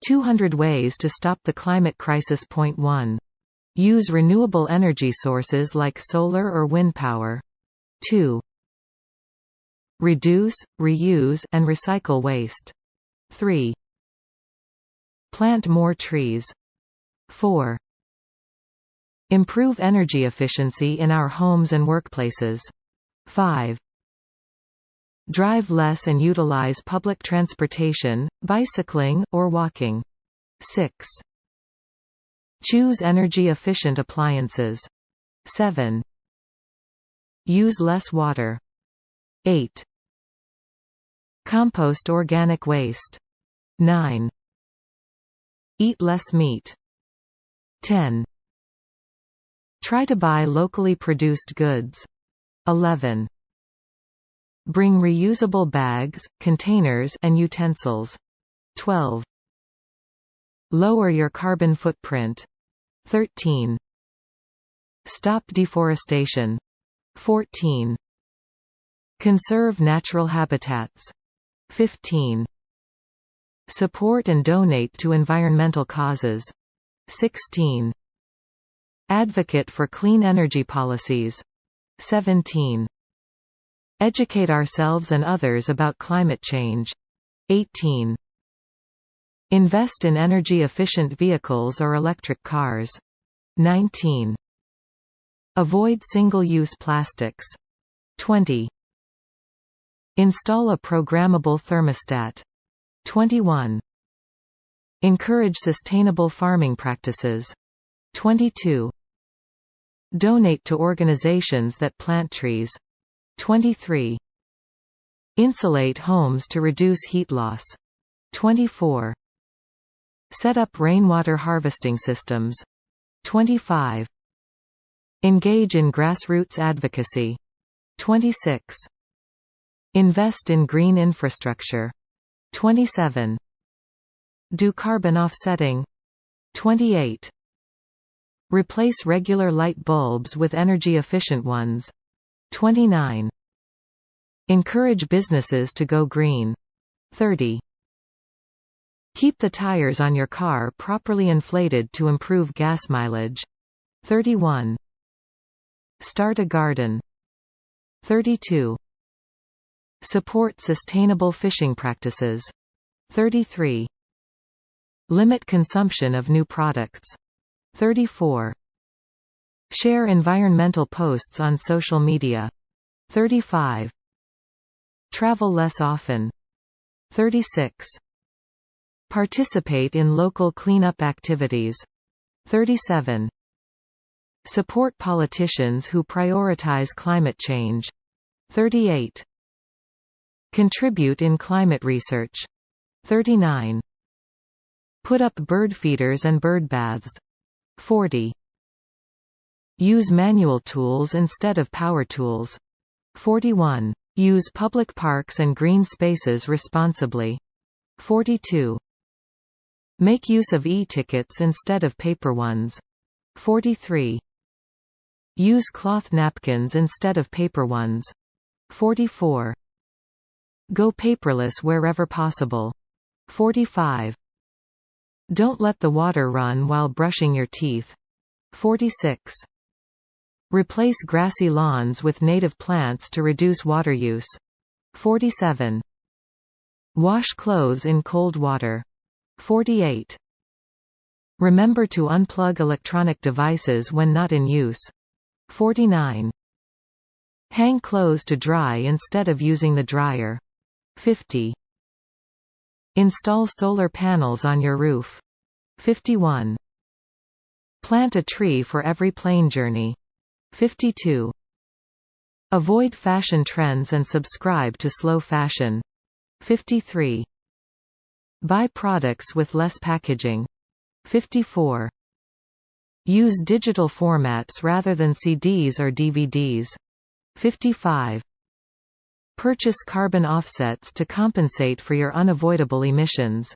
200 Ways to Stop the Climate Crisis. Point 1. Use renewable energy sources like solar or wind power. 2. Reduce, reuse, and recycle waste. 3. Plant more trees. 4. Improve energy efficiency in our homes and workplaces. 5. Drive less and utilize public transportation, bicycling, or walking. 6. Choose energy-efficient appliances. 7. Use less water. 8. Compost organic waste. 9. Eat less meat. 10. Try to buy locally produced goods. 11. Bring reusable bags, containers, and utensils. 12. Lower your carbon footprint. 13. Stop deforestation. 14. Conserve natural habitats. 15. Support and donate to environmental causes. 16. Advocate for clean energy policies. 17. Educate ourselves and others about climate change. 18. Invest in energy-efficient vehicles or electric cars. 19. Avoid single-use plastics. 20. Install a programmable thermostat. 21. Encourage sustainable farming practices. 22. Donate to organizations that plant trees. 23. Insulate homes to reduce heat loss. 24. Set up rainwater harvesting systems. 25. Engage in grassroots advocacy. 26. Invest in green infrastructure. 27. Do carbon offsetting. 28. Replace regular light bulbs with energy-efficient ones. 29. Encourage businesses to go green. 30. Keep the tires on your car properly inflated to improve gas mileage. 31. Start a garden. 32. Support sustainable fishing practices. 33. Limit consumption of new products. 34. Share environmental posts on social media. 35. Travel less often. 36. Participate in local cleanup activities. 37. Support politicians who prioritize climate change. 38. Contribute in climate research. 39. Put up bird feeders and bird baths. 40. Use manual tools instead of power tools. 41. Use public parks and green spaces responsibly. 42. Make use of e-tickets instead of paper ones. 43. Use cloth napkins instead of paper ones. 44. Go paperless wherever possible. 45. Don't let the water run while brushing your teeth. 46. Replace grassy lawns with native plants to reduce water use. 47. Wash clothes in cold water. 48. Remember to unplug electronic devices when not in use. 49. Hang clothes to dry instead of using the dryer. 50. Install solar panels on your roof. 51. Plant a tree for every plane journey. 52. Avoid fashion trends and subscribe to slow fashion. 53. Buy products with less packaging. 54. Use digital formats rather than CDs or DVDs. 55. Purchase carbon offsets to compensate for your unavoidable emissions.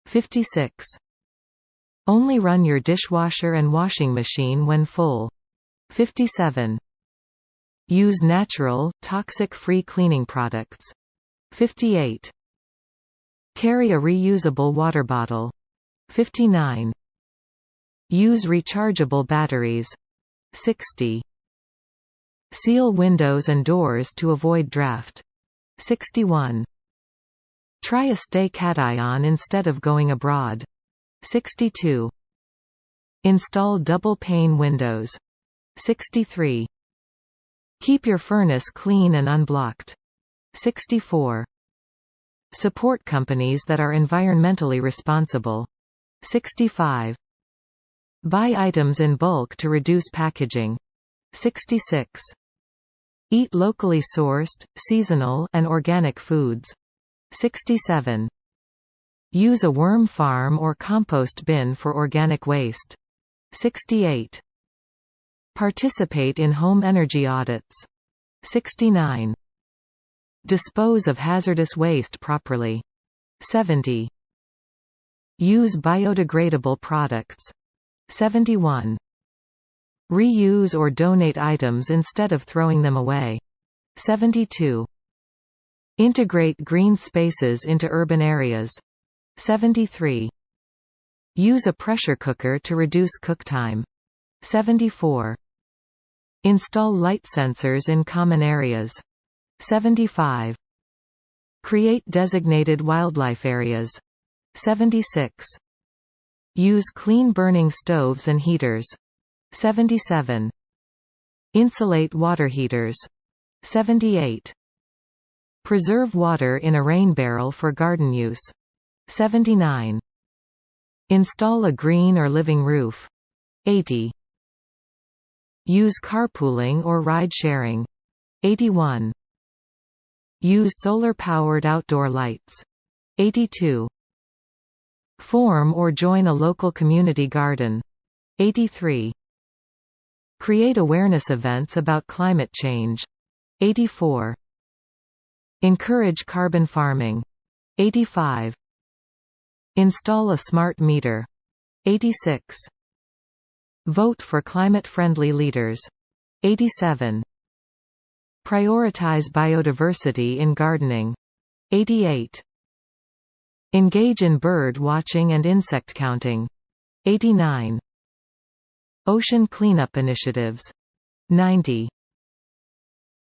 56. Only run your dishwasher and washing machine when full. 57. Use natural, toxic-free cleaning products. 58. Carry a reusable water bottle. 59. Use rechargeable batteries. 60. Seal windows and doors to avoid draft. 61. Try a stay cation instead of going abroad. 62. Install double-pane windows. 63. Keep your furnace clean and unblocked. 64. Support companies that are environmentally responsible. 65. Buy items in bulk to reduce packaging. 66. Eat locally sourced, seasonal, and organic foods. 67. Use a worm farm or compost bin for organic waste. 68. Participate in home energy audits. 69. Dispose of hazardous waste properly. 70. Use biodegradable products. 71. Reuse or donate items instead of throwing them away. 72. Integrate green spaces into urban areas. 73. Use a pressure cooker to reduce cook time. 74. Install light sensors in common areas. 75. Create designated wildlife areas. 76. Use clean burning stoves and heaters. 77. Insulate water heaters. 78. Preserve water in a rain barrel for garden use. 79. Install a green or living roof. 80. Use carpooling or ride-sharing. 81. Use solar-powered outdoor lights. 82. Form or join a local community garden. 83. Create awareness events about climate change. 84. Encourage carbon farming. 85. Install a smart meter. 86. Vote for climate-friendly leaders. 87. Prioritize biodiversity in gardening. 88. Engage in bird watching and insect counting. 89. Ocean cleanup initiatives. 90.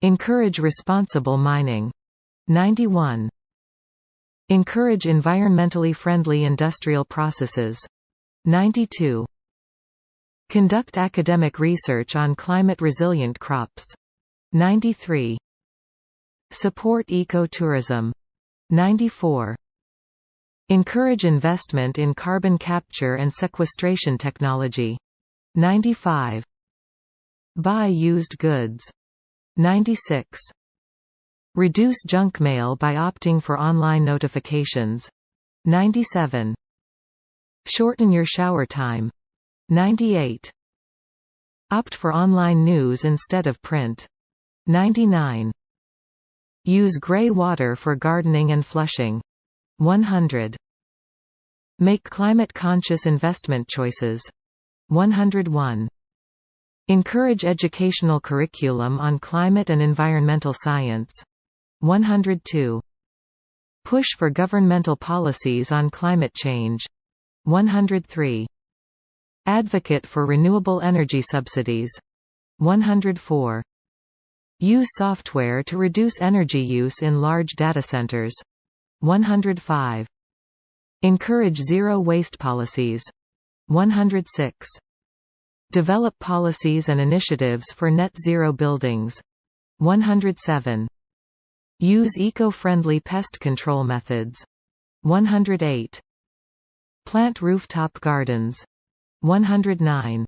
Encourage responsible mining. 91. Encourage environmentally friendly industrial processes. 92. Conduct academic research on climate-resilient crops. 93. Support ecotourism. 94. Encourage investment in carbon capture and sequestration technology. 95. Buy used goods. 96. Reduce junk mail by opting for online notifications. 97. Shorten your shower time. 98. Opt for online news instead of print. 99. Use gray water for gardening and flushing. 100. Make climate-conscious investment choices. 101. Encourage educational curriculum on climate and environmental science. 102. Push for governmental policies on climate change. 103. Advocate for renewable energy subsidies. 104. Use software to reduce energy use in large data centers. 105. Encourage zero-waste policies. 106. Develop policies and initiatives for net-zero buildings. 107. Use eco-friendly pest control methods. 108. Plant rooftop gardens. 109.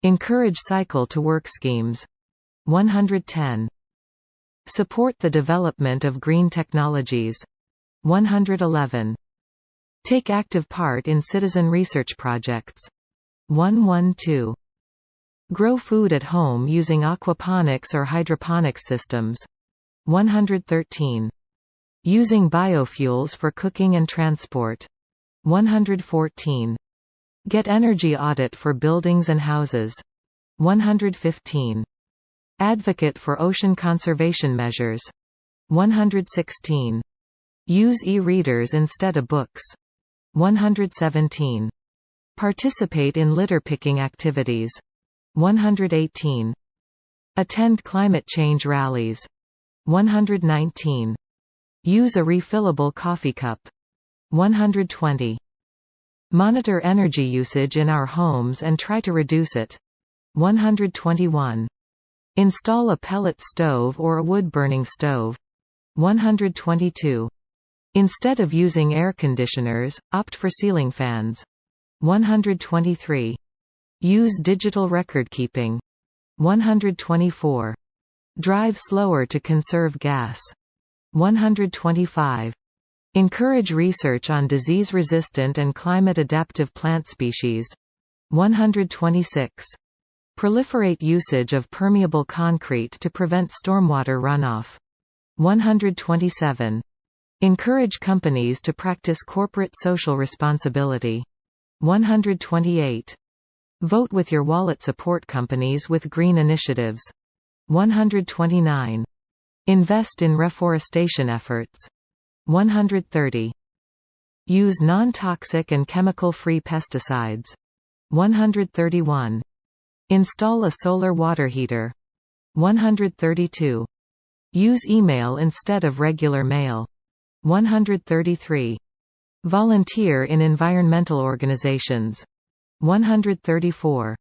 Encourage cycle-to-work schemes. 110. Support the development of green technologies. 111. Take active part in citizen research projects. 112. Grow food at home using aquaponics or hydroponics systems. 113. Using biofuels for cooking and transport. 114. Get energy audit for buildings and houses. 115. Advocate for ocean conservation measures. 116. Use e-readers instead of books. 117. Participate in litter-picking activities. 118. Attend climate change rallies. 119. Use a refillable coffee cup. 120. Monitor energy usage in our homes and try to reduce it. 121. Install a pellet stove or a wood-burning stove. 122. Instead of using air conditioners, opt for ceiling fans. 123. Use digital record-keeping. 124. Drive slower to conserve gas. 125. Encourage research on disease-resistant and climate-adaptive plant species. 126. Proliferate usage of permeable concrete to prevent stormwater runoff. 127. Encourage companies to practice corporate social responsibility. 128. Vote with your wallet, support companies with green initiatives. 129. Invest in reforestation efforts. 130. Use non-toxic and chemical-free pesticides. 131. Install a solar water heater. 132. Use email instead of regular mail. 133. Volunteer in environmental organizations. 134.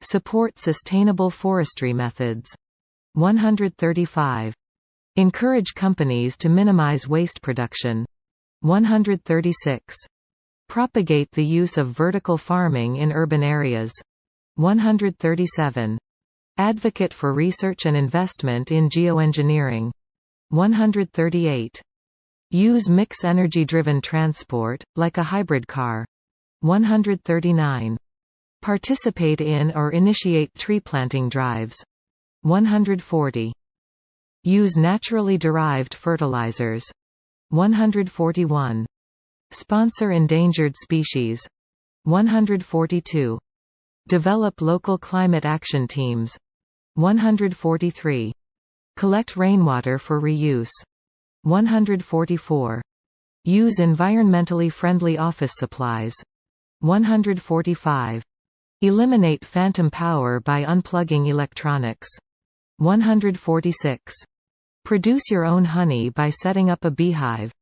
Support sustainable forestry methods. 135. Encourage companies to minimize waste production. 136. Propagate the use of vertical farming in urban areas. 137. Advocate for research and investment in geoengineering. 138. Use mix energy-driven transport, like a hybrid car. 139. Participate in or initiate tree planting drives. 140. Use naturally derived fertilizers. 141. Sponsor endangered species. 142. Develop local climate action teams. 143. Collect rainwater for reuse. 144. Use environmentally friendly office supplies. 145. Eliminate phantom power by unplugging electronics. 146. Produce your own honey by setting up a beehive.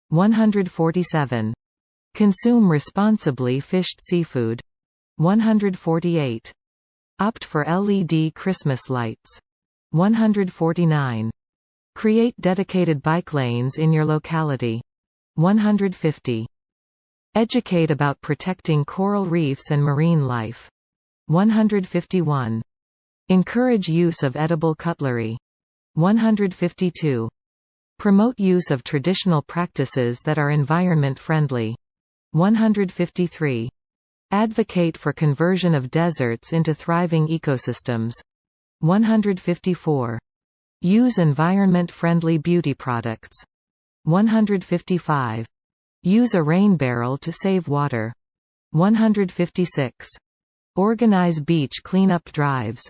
147. Consume responsibly fished seafood. 148. Opt for LED Christmas lights. 149. Create dedicated bike lanes in your locality. 150. Educate about protecting coral reefs and marine life. 151. Encourage use of edible cutlery. 152. Promote use of traditional practices that are environment-friendly. 153. Advocate for conversion of deserts into thriving ecosystems. 154. Use environment-friendly beauty products. 155. Use a rain barrel to save water. 156. Organize beach cleanup drives.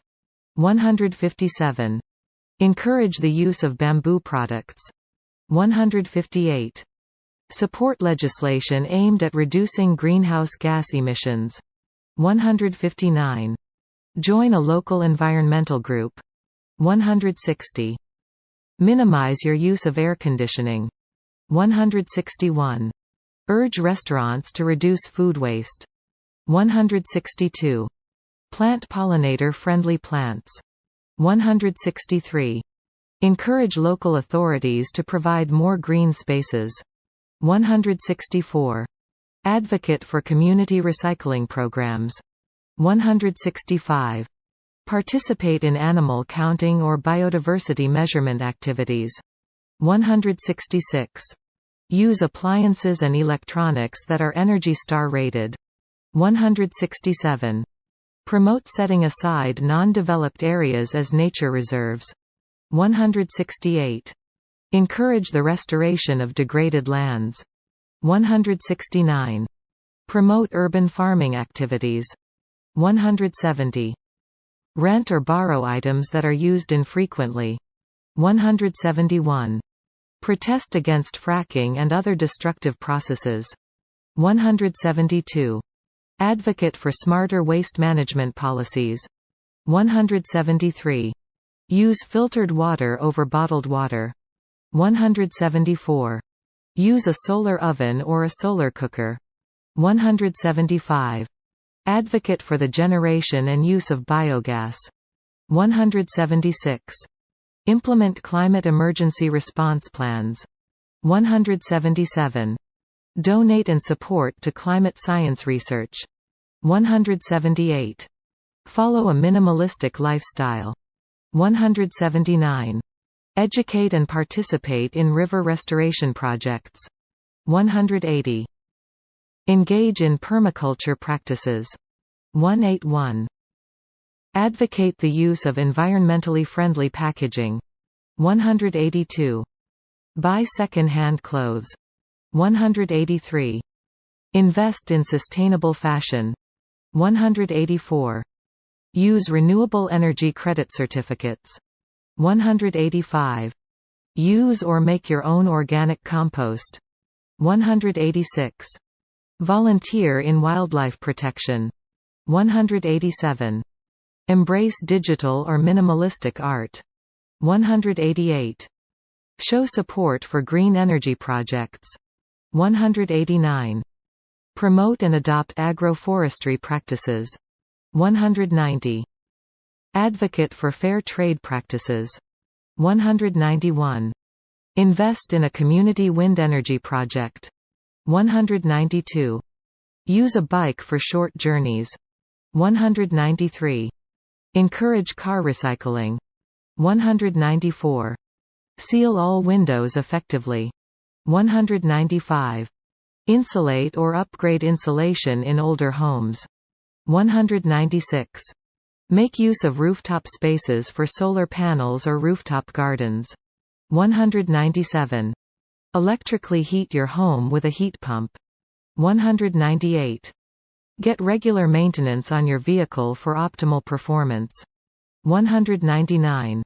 157. Encourage the use of bamboo products. 158. Support legislation aimed at reducing greenhouse gas emissions. 159. Join a local environmental group. 160. Minimize your use of air conditioning. 161. Urge restaurants to reduce food waste. 162. Plant pollinator-friendly plants. 163. Encourage local authorities to provide more green spaces. 164. Advocate for community recycling programs. 165. Participate in animal counting or biodiversity measurement activities. 166. Use appliances and electronics that are ENERGY STAR rated. 167. Promote setting aside non-developed areas as nature reserves. 168. Encourage the restoration of degraded lands. 169. Promote urban farming activities. 170. Rent or borrow items that are used infrequently. 171. Protest against fracking and other destructive processes. 172. Advocate for smarter waste management policies. 173. Use filtered water over bottled water. 174. Use a solar oven or a solar cooker. 175. Advocate for the generation and use of biogas. 176. Implement climate emergency response plans. 177. Donate and support to climate science research. 178. Follow a minimalistic lifestyle. 179. Educate and participate in river restoration projects. 180. Engage in permaculture practices. 181. Advocate the use of environmentally friendly packaging. 182. Buy second-hand clothes. 183. Invest in sustainable fashion. 184. Use renewable energy credit certificates. 185. Use or make your own organic compost. 186. Volunteer in wildlife protection. 187. Embrace digital or minimalistic art. 188. Show support for green energy projects. 189. Promote and adopt agroforestry practices. 190. Advocate for fair trade practices. 191. Invest in a community wind energy project. 192. Use a bike for short journeys. 193. Encourage car recycling. 194. Seal all windows effectively. 195. Insulate or upgrade insulation in older homes. 196. Make use of rooftop spaces for solar panels or rooftop gardens. 197. Electrically heat your home with a heat pump. 198. Get regular maintenance on your vehicle for optimal performance. 199.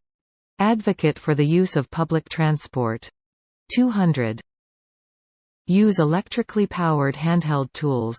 Advocate for the use of public transport. 200. Use electrically powered handheld tools.